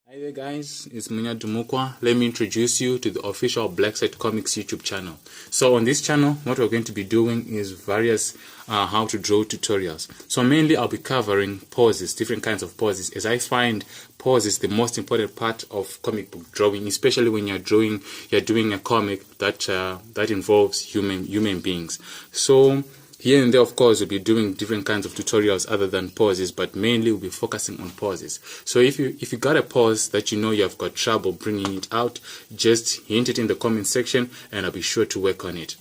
Hi there guys, it's Munya Dumukwa. Let me introduce you to the official Blackside Comics YouTube channel. So on this channel, what we're going to be doing is various how to draw tutorials. So mainly I'll be covering poses, different kinds of poses, as I find poses the most important part of comic book drawing, especially when you're doing a comic that involves human beings. So here and there, of course, we'll be doing different kinds of tutorials other than poses, but mainly we'll be focusing on poses. So if you got a pose that you know you have got trouble bringing it out, just hint it in the comment section and I'll be sure to work on it.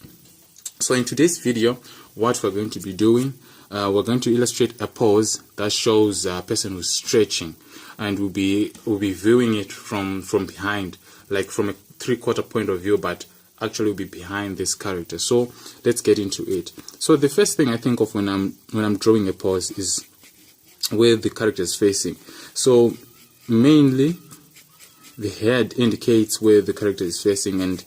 So in today's video, what we're going to be doing, we're going to illustrate a pose that shows a person who's stretching, and we'll be viewing it from behind, like from a 3/4 point of view, but actually will be behind this character. So let's get into it. So the first thing I think of when I'm drawing a pose is where the character is facing. So mainly the head indicates where the character is facing, and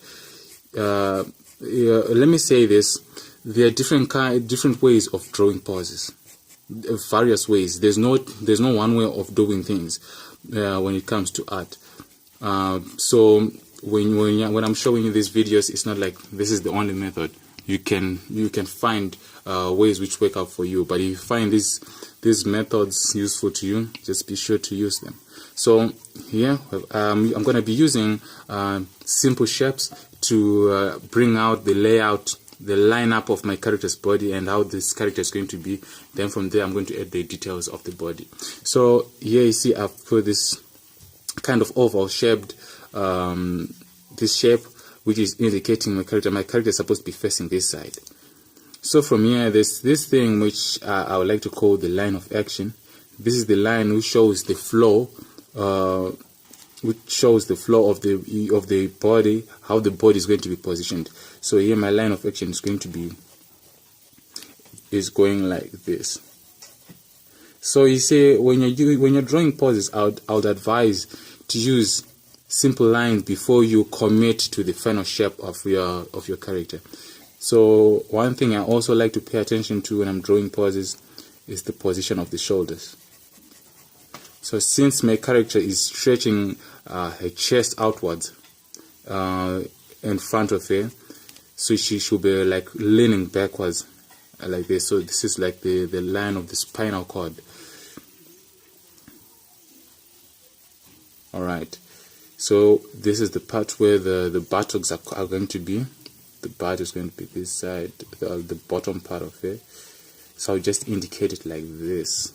let me say this: there are different ways of drawing poses, various ways. There's no one way of doing things when it comes to art. So when I'm showing you these videos, it's not like this is the only method. You can find ways which work out for you, but if you find these methods useful to you, just be sure to use them. So here I'm going to be using simple shapes to bring out the layout, the lineup of my character's body and how this character is going to be. Then from there I'm going to add the details of the body. So here you see I've put this kind of oval shaped this shape, which is indicating my character. My character is supposed to be facing this side. So from here, there's this thing which I would like to call the line of action. This is the line which shows the flow, of the body, how the body is going to be positioned. So here, my line of action is going like this. So you see, when you're drawing poses, I would advise to use simple lines before you commit to the final shape of your character. So one thing I also like to pay attention to when I'm drawing poses is the position of the shoulders. So since my character is stretching her chest outwards in front of her, so she should be like leaning backwards like this. So this is like the line of the spinal cord. Alright. So this is the part where the buttocks are going to be. The butt is going to be this side, the bottom part of it. So I'll just indicate it like this.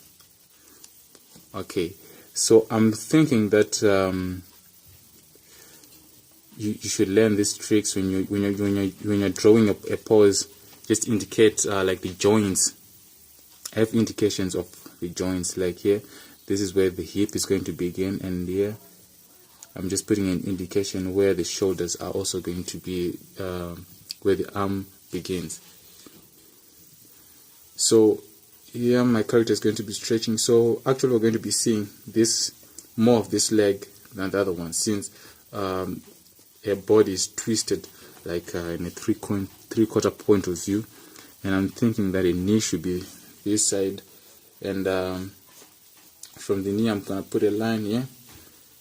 Okay. So I'm thinking that you should learn these tricks when you're drawing a pose. Just indicate like the joints. I have indications of the joints, like here. This is where the hip is going to begin, and here I'm just putting an indication where the shoulders are also going to be, where the arm begins. So here my character is going to be stretching. So actually we're going to be seeing more of this leg than the other one, since her body is twisted like in a 3/4 point of view. And I'm thinking that a knee should be this side, and from the knee I'm going to put a line here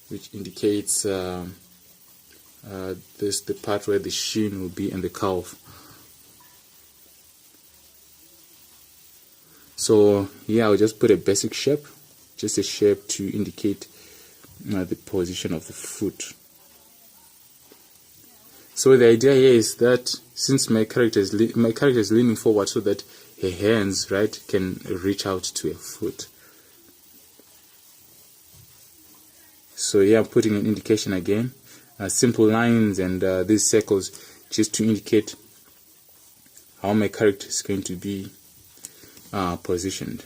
which indicates the part where the shin will be and the calf. So here I'll just put a basic shape, just a shape to indicate the position of the foot. So the idea here is that since my character is leaning forward, so that her hands, right, can reach out to her foot. So here I'm putting an indication again, simple lines and these circles, just to indicate how my character is going to be positioned.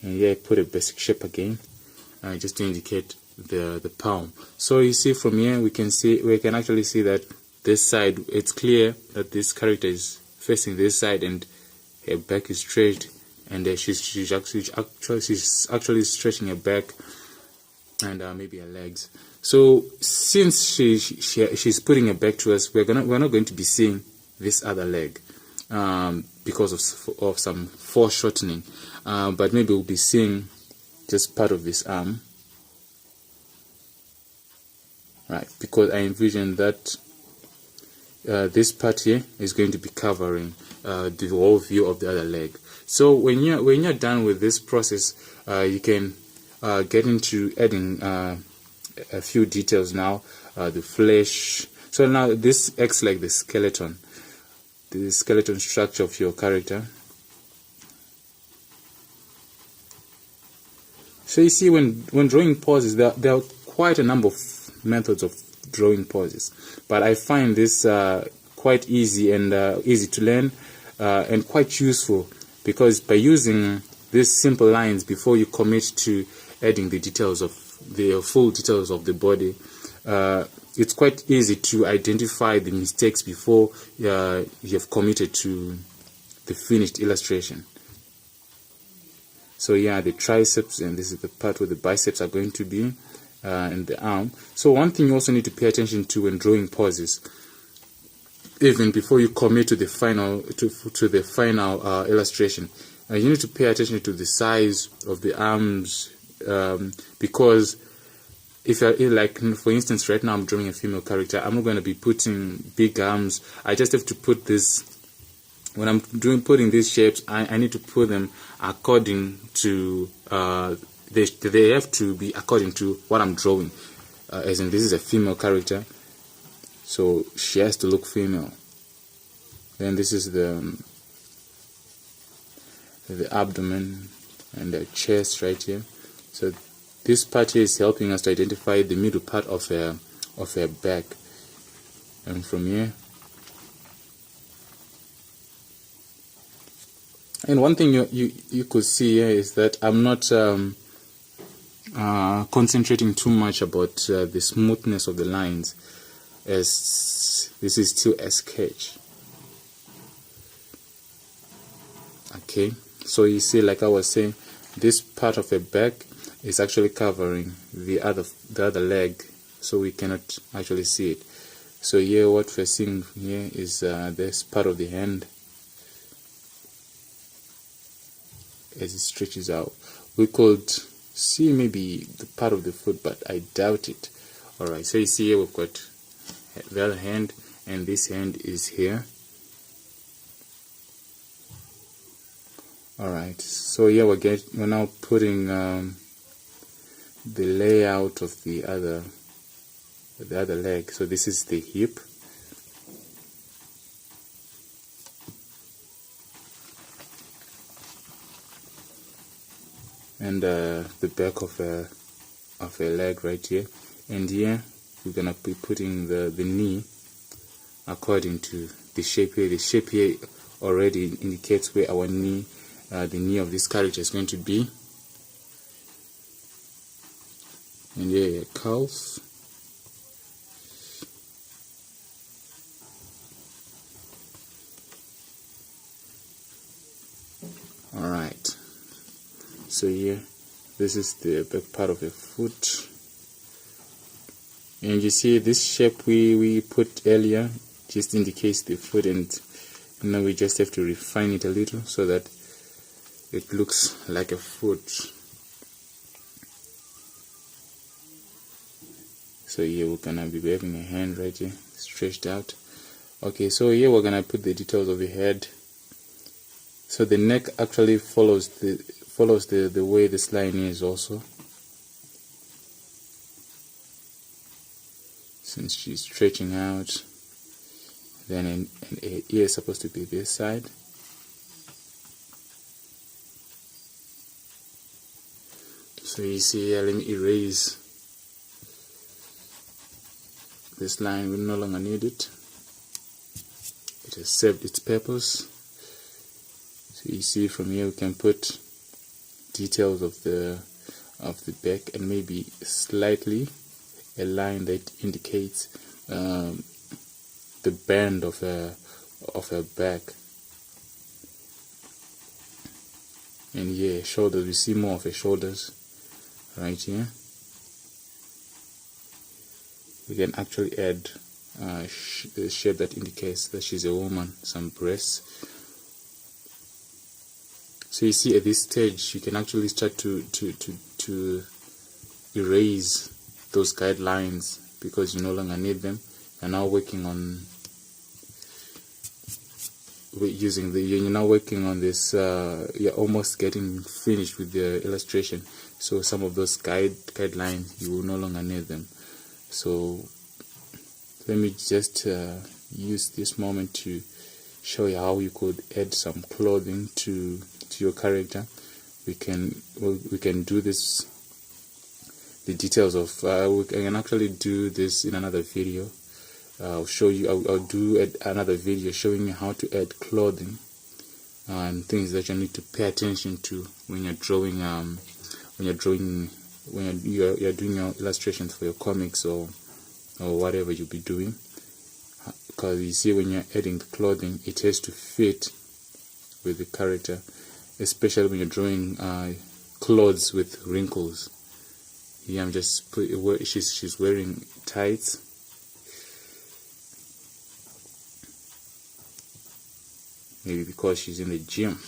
And here I put a basic shape again, just to indicate the palm. So you see from here we can actually see that this side, it's clear that this character is facing this side and her back is stretched, and she's actually stretching her back and maybe her legs. So since she's putting her back to us, we're not going to be seeing this other leg because of some foreshortening, but maybe we'll be seeing just part of this arm. right? Because I envision that this part here is going to be covering the whole view of the other leg. So when you're done with this process, you can get into adding a few details now. The flesh. So now this acts like the skeleton structure of your character. So you see, when drawing poses, there are quite a number of methods of drawing poses, but I find this quite easy and easy to learn and quite useful, because by using these simple lines before you commit to adding the details of the full details of the body, it's quite easy to identify the mistakes before you have committed to the finished illustration. So yeah, the triceps, and this is the part where the biceps are going to be, and the arm. So one thing you also need to pay attention to when drawing poses, even before you commit to the final illustration, you need to pay attention to the size of the arms, because if you're like, for instance, right now I'm drawing a female character, I'm not going to be putting big arms. I just have to put this. When I'm putting these shapes, I need to put them according to they have to be according to what I'm drawing. As in, this is a female character, so she has to look female. Then this is the abdomen and the chest right here. So this part here is helping us to identify the middle part of her back, and from here. And one thing you could see here is that I'm not concentrating too much about the smoothness of the lines, as this is still a sketch. Okay, so you see, like I was saying, this part of the back is actually covering the other leg, so we cannot actually see it. So here what we're seeing here is this part of the hand as it stretches out. We could see maybe the part of the foot, but I doubt it. Alright, so you see here we've got the other hand, and this hand is here. Alright, so here we're now putting the layout of the other leg. So this is the hip, and the back of a leg right here, and here we're gonna be putting the knee according to the shape here. The shape here already indicates where our knee, the knee of this character is going to be, and here calf. Alright, so here this is the back part of the foot, and you see this shape we put earlier just indicates the foot, and now we just have to refine it a little so that it looks like a foot. So here we're gonna be having a hand right here stretched out. Okay, so here we're gonna put the details of the head. So the neck actually follows the way this line is also, since she's stretching out. Then an ear is supposed to be this side. So you see here, let me erase this line. We no longer need it. It has served its purpose. So you see from here we can put details of the back, and maybe slightly a line that indicates the bend of her back. And here shoulders, we see more of her shoulders right here. We can actually add the shape that indicates that she's a woman, some breasts. So you see at this stage you can actually start to erase those guidelines because you no longer need them. You're now working on you're now working on this. You're almost getting finished with the illustration, so some of those guidelines you will no longer need them. So let me just use this moment to show you how you could add some clothing to your character. We can do this. The details of we can actually do this in another video. I'll show you. I'll do another video showing you how to add clothing and things that you need to pay attention to when you're drawing. When you're doing your illustrations for your comics or whatever you'll be doing. Because you see, when you're adding clothing, it has to fit with the character, especially when you're drawing clothes with wrinkles. Yeah, I'm just she's wearing tights. Maybe because she's in the gym.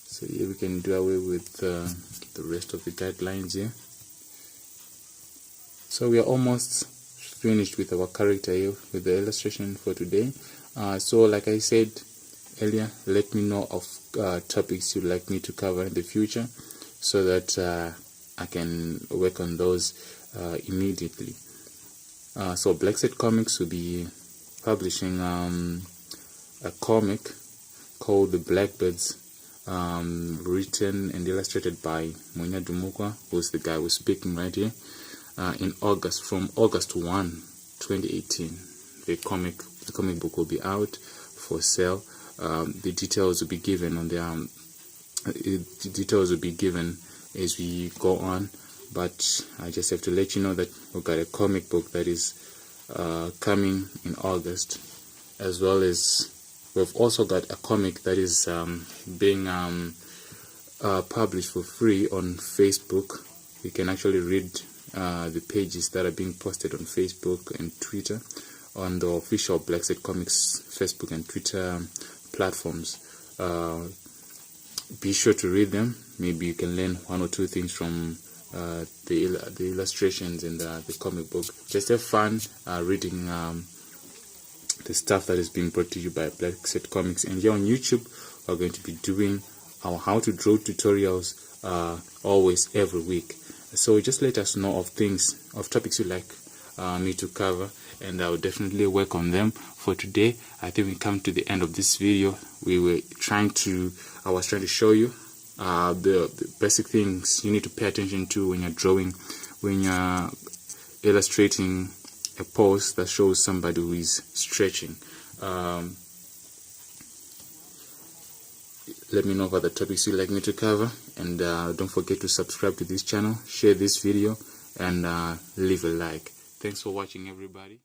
So yeah, we can do away with the rest of the guidelines here. So we are almost finished with our character here, with the illustration for today. So like I said earlier, let me know of topics you'd like me to cover in the future, so that I can work on those immediately. So Blackset Comics will be publishing a comic called The Blackbirds, written and illustrated by Munya Dumukwa, who's the guy who's speaking right here. In August, from August 1, 2018, the comic book will be out for sale. The details will be given on the details will be given as we go on. But I just have to let you know that we've got a comic book that is coming in August, as well as we've also got a comic that is being published for free on Facebook. You can actually read the pages that are being posted on Facebook and Twitter on the official Blackset Comics Facebook and Twitter platforms. Be sure to read them. Maybe you can learn one or two things from the illustrations in the comic book. Just have fun reading the stuff that is being brought to you by Blackset Comics. And here on YouTube, we're going to be doing our how to draw tutorials always every week. So just let us know of topics you like me to cover, and I'll definitely work on them. For today, I think we come to the end of this video. I was trying to show you the basic things you need to pay attention to when you're drawing, when you're illustrating a pose that shows somebody who is stretching. Let me know what other topics you'd like me to cover, and don't forget to subscribe to this channel, share this video, and leave a like. Thanks for watching, everybody.